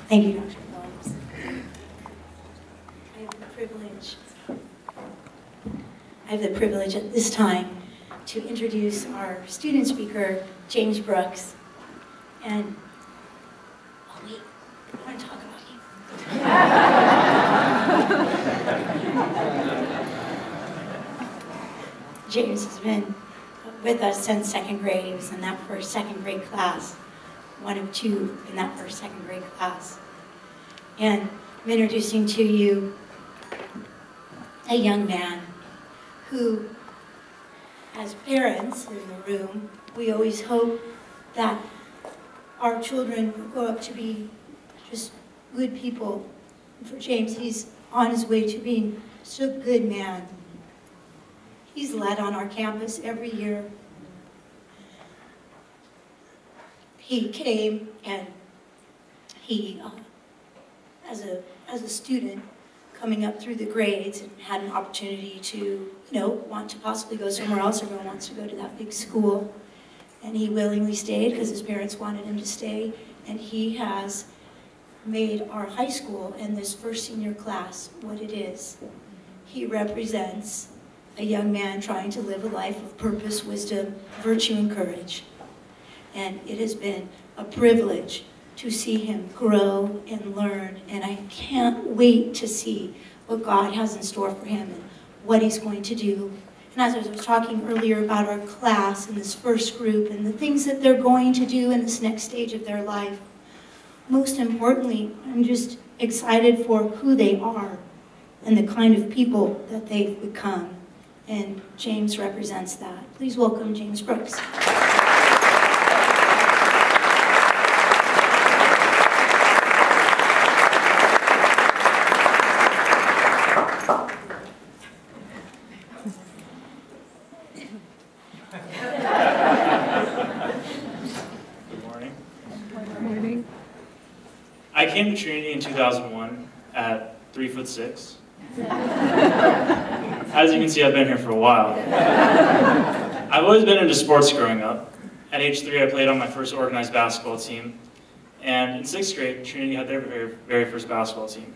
Thank you, Dr. Phillips. I have the privilege at this time to introduce our student speaker, James Brooks. And, oh wait, I want to talk about him. James has been with us since second grade. He was in that first second grade class, one of two in that first second grade class. And I'm introducing to you a young man who, as parents in the room, we always hope that our children will grow up to be just good people. And for James, he's on his way to being such a good man. He's led on our campus every year. He came and he, as a student, coming up through the grades and had an opportunity to, want to possibly go somewhere else. Everyone wants to go to that big school. And he willingly stayed because his parents wanted him to stay. And he has made our high school and this first senior class what it is. He represents a young man trying to live a life of purpose, wisdom, virtue, and courage. And it has been a privilege to see him grow and learn, and I can't wait to see what God has in store for him and what he's going to do. And as I was talking earlier about our class and this first group and the things that they're going to do in this next stage of their life, most importantly, I'm just excited for who they are and the kind of people that they've become. And James represents that. Please welcome James Brooks. I came to Trinity in 2001 at 3'6". As you can see, I've been here for a while. I've always been into sports growing up. At age 3, I played on my first organized basketball team. And in 6th grade, Trinity had their very first basketball team.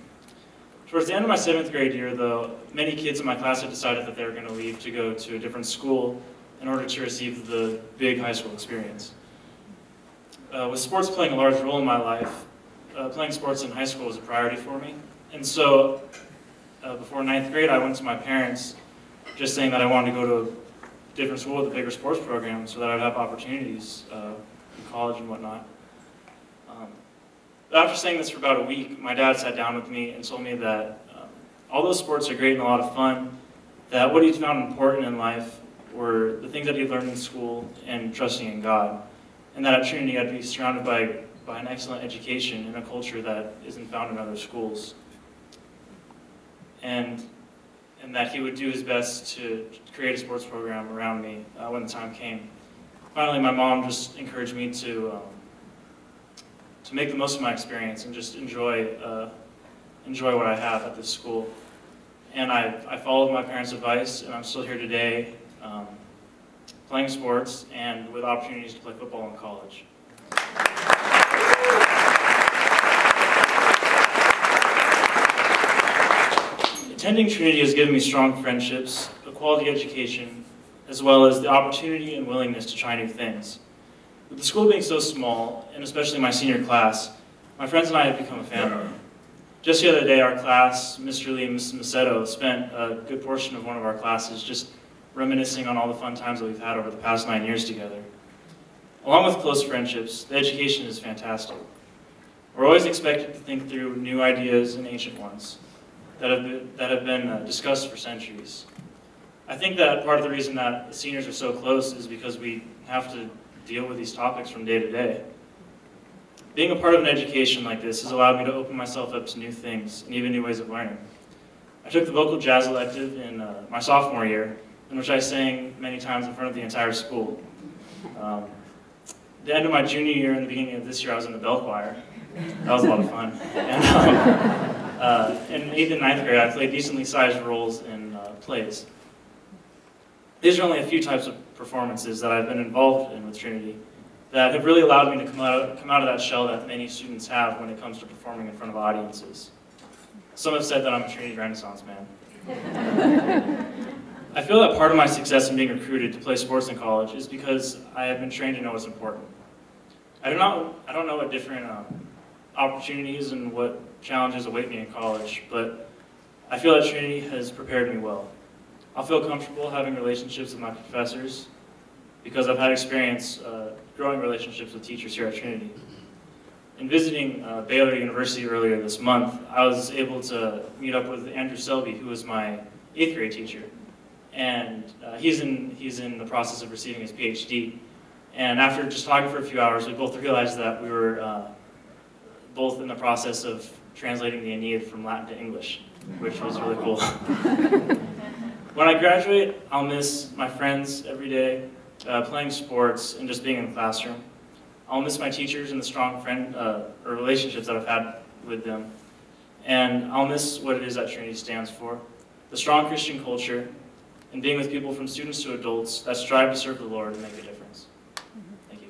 Towards the end of my 7th grade year, though, many kids in my class had decided that they were going to leave to go to a different school in order to receive the big high school experience. With sports playing a large role in my life, playing sports in high school was a priority for me. And so, before 9th grade, I went to my parents just saying that I wanted to go to a different school with a bigger sports program so that I'd have opportunities in college and whatnot. After saying this for about a week, my dad sat down with me and told me that although sports are great and a lot of fun, that what he found important in life were the things that he learned in school and trusting in God. And that at Trinity I'd be surrounded by an excellent education in a culture that isn't found in other schools. And that he would do his best to create a sports program around me when the time came. Finally, my mom just encouraged me to make the most of my experience and just enjoy what I have at this school. And I followed my parents' advice, and I'm still here today playing sports and with opportunities to play football in college. Attending Trinity has given me strong friendships, a quality education, as well as the opportunity and willingness to try new things. With the school being so small, and especially my senior class, my friends and I have become a family. Just the other day, our class, Mr. Lee and Mrs. Macedo, spent a good portion of one of our classes just reminiscing on all the fun times that we've had over the past 9 years together. Along with close friendships, the education is fantastic. We're always expected to think through new ideas and ancient ones that have been discussed for centuries. I think that part of the reason that the seniors are so close is because we have to deal with these topics from day to day. Being a part of an education like this has allowed me to open myself up to new things and even new ways of learning. I took the vocal jazz elective in my sophomore year, in which I sang many times in front of the entire school. The end of my junior year and the beginning of this year, I was in the bell choir. That was a lot of fun. And in 8th and 9th grade, I played decently sized roles in plays. These are only a few types of performances that I've been involved in with Trinity, that have really allowed me to come out of that shell that many students have when it comes to performing in front of audiences. Some have said that I'm a Trinity Renaissance man. I feel that part of my success in being recruited to play sports in college is because I have been trained to know what's important. I don't know what different opportunities and what challenges await me in college, but I feel that Trinity has prepared me well. I'll feel comfortable having relationships with my professors because I've had experience growing relationships with teachers here at Trinity. In visiting Baylor University earlier this month, I was able to meet up with Andrew Selby, who was my 8th grade teacher. And he's in the process of receiving his PhD. And after just talking for a few hours, we both realized that we were both in the process of translating the Aeneid from Latin to English, which was really cool. When I graduate, I'll miss my friends every day, playing sports, and just being in the classroom. I'll miss my teachers and the strong relationships that I've had with them. And I'll miss what it is that Trinity stands for, the strong Christian culture, and being with people from students to adults that strive to serve the Lord and make a difference. Thank you.